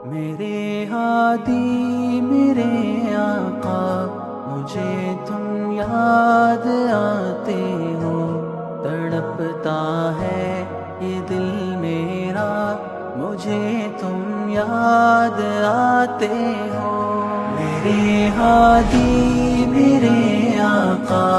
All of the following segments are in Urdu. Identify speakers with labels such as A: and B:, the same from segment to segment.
A: میرے ہادی میرے آقا، مجھے تم یاد آتے ہو، تڑپتا ہے یہ دل میرا، مجھے تم یاد آتے ہو۔ میرے ہادی میرے آقا،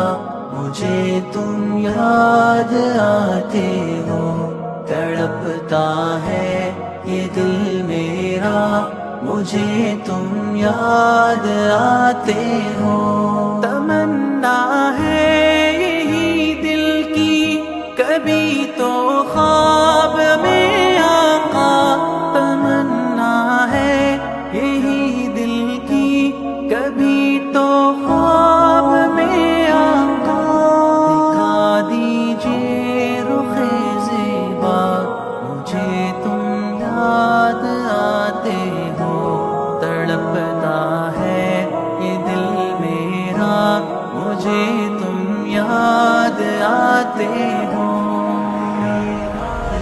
A: مجھے تم یاد آتے ہو، تڑپتا ہے یہ دل میرا، مجھے تم یاد آتے ہو۔ تمنا ہے یہی دل کی، کبھی تو خواب میں آقا، تمنا ہے یہی دل کی، کبھی تو خواب میں آقا، دکھا دیجئے رخ زیبا، مجھے تم یاد آتے ہو، تڑپتا ہے یہ دل میرا، مجھے تم یاد آتے ہو۔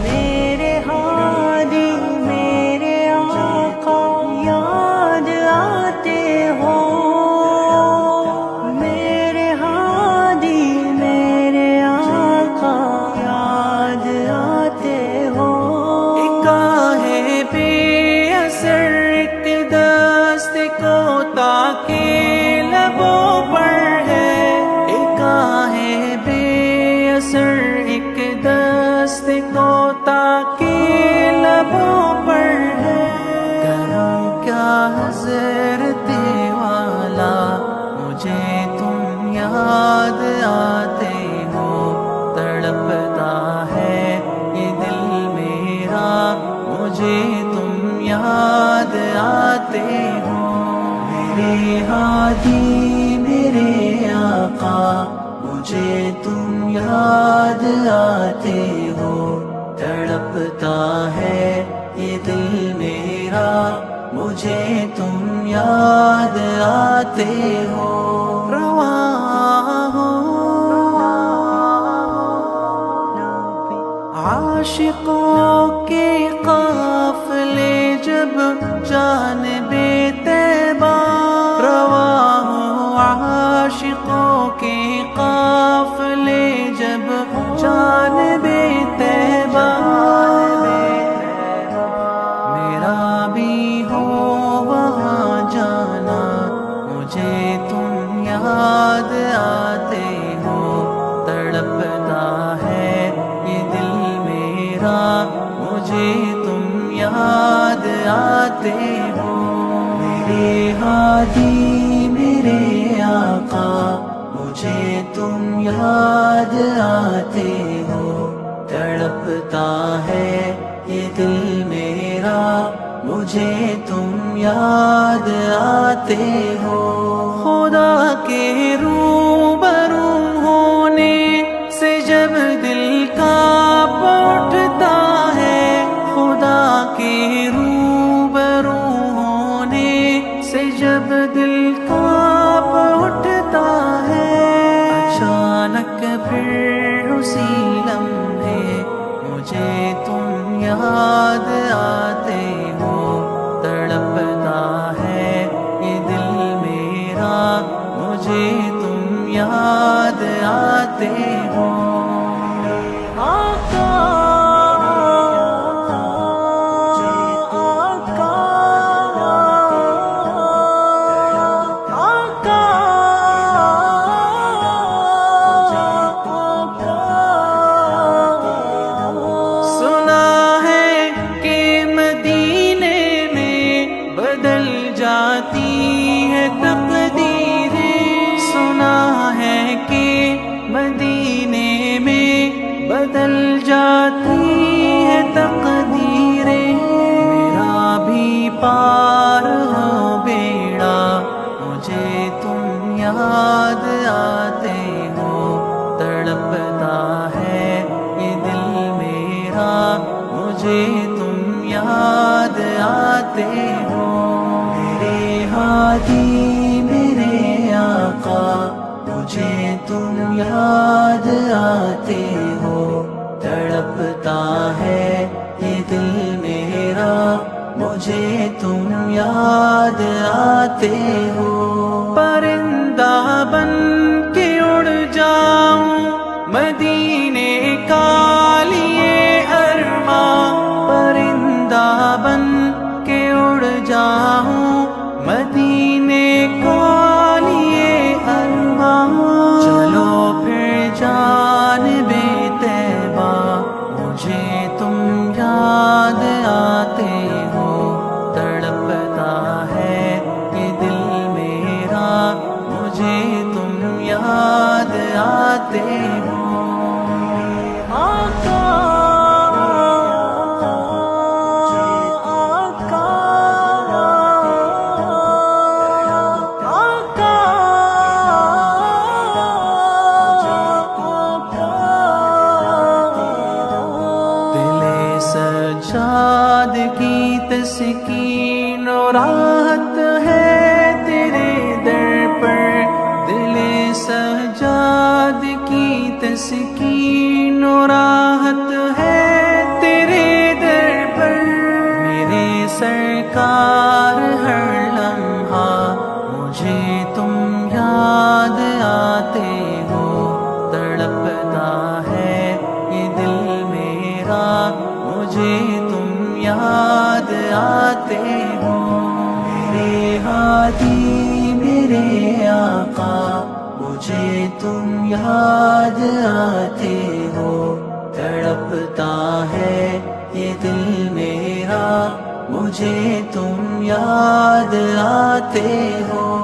B: میرے ہادی میرے آقا یاد آتے ہو، میرے ہادی میرے آقا یاد آتے ہو۔
A: ہے بے اثر ایک دست کوتا کے لبوں پر ہے، ایک ہے بے اثر ایک دست کوتا کے لبوں پر ہے، کروں کیا حضرت والا، مجھے تم یاد آتے ہو، تڑپتا ہے یہ دل میرا، مجھے تم یاد آتے ہو۔ میرے ہادی میرے آقا، مجھے تم یاد آتے ہو، تڑپتا ہے یہ دل میرا، مجھے تم یاد آتے ہو۔ رواں ہو عاشقوں کے قافلے جب جانب طیبہ، رواں ہو عاشقوں کے قافلے جب جانب طیبہ، میرا بھی ہو وہاں جانا، مجھے تم یاد آتے ہو، تڑپتا ہے یہ دل میرا، مجھے تم یاد آتے ہو۔ میرے ہادی میرے آقا، مجھے تم یاد آتے ہو، تڑپتا ہے یہ دل میرا، مجھے تم یاد آتے ہو۔ خدا کے روبرو ہونے سے جب دل کانپ اٹھتا ہے، خدا کے روبرو ہونے سے جب دل کانپ اٹھتا ہے، اچانک پھر اسی لمحے مجھے تم یاد آتے ہو، تڑپتا ہے یہ دل میرا، مجھے تم یاد آتے ہو۔
B: آقا
A: جاتی ہے تقدیریں، سنا ہے کہ مدینے میں بدل جاتی ہے تقدیریں، میرا بھی پار ہو بیڑا، مجھے تم یاد آتے ہو، تڑپتا ہے یہ دل میرا، مجھے تم یاد آتے ہو۔ میرے ہادی میرے آقا، مجھے تم یاد آتے ہو، تڑپتا ہے یہ دل میرا، مجھے مجھے تم یاد آتے ہو. پرندہ بن کے اڑ جاؤں مدینے کا لیے ارماں. پرندہ بن کے اڑ جاؤں مدینے کا لیے ارماں. چلو پھر جانبِ طیبہ مجھے تم یاد آتے ہو. تڑپتا ہے یہ دل میرا مجھے تم یاد آتے ہو.
B: آقا
A: سجاد کی تسکین و راحت ہے تیرے در پر. دل سجاد کی تسکین و راحت ہے تیرے در پر. میرے سرکار ہر لمحہ مجھے تم یاد آتے ہو. تڑپتا ہے یہ دل میرا مجھے تم یاد آتے ہو. میرے ہادی میرے آقا مجھے تم یاد آتے ہو. تڑپتا ہے یہ دل میرا مجھے تم یاد آتے ہو.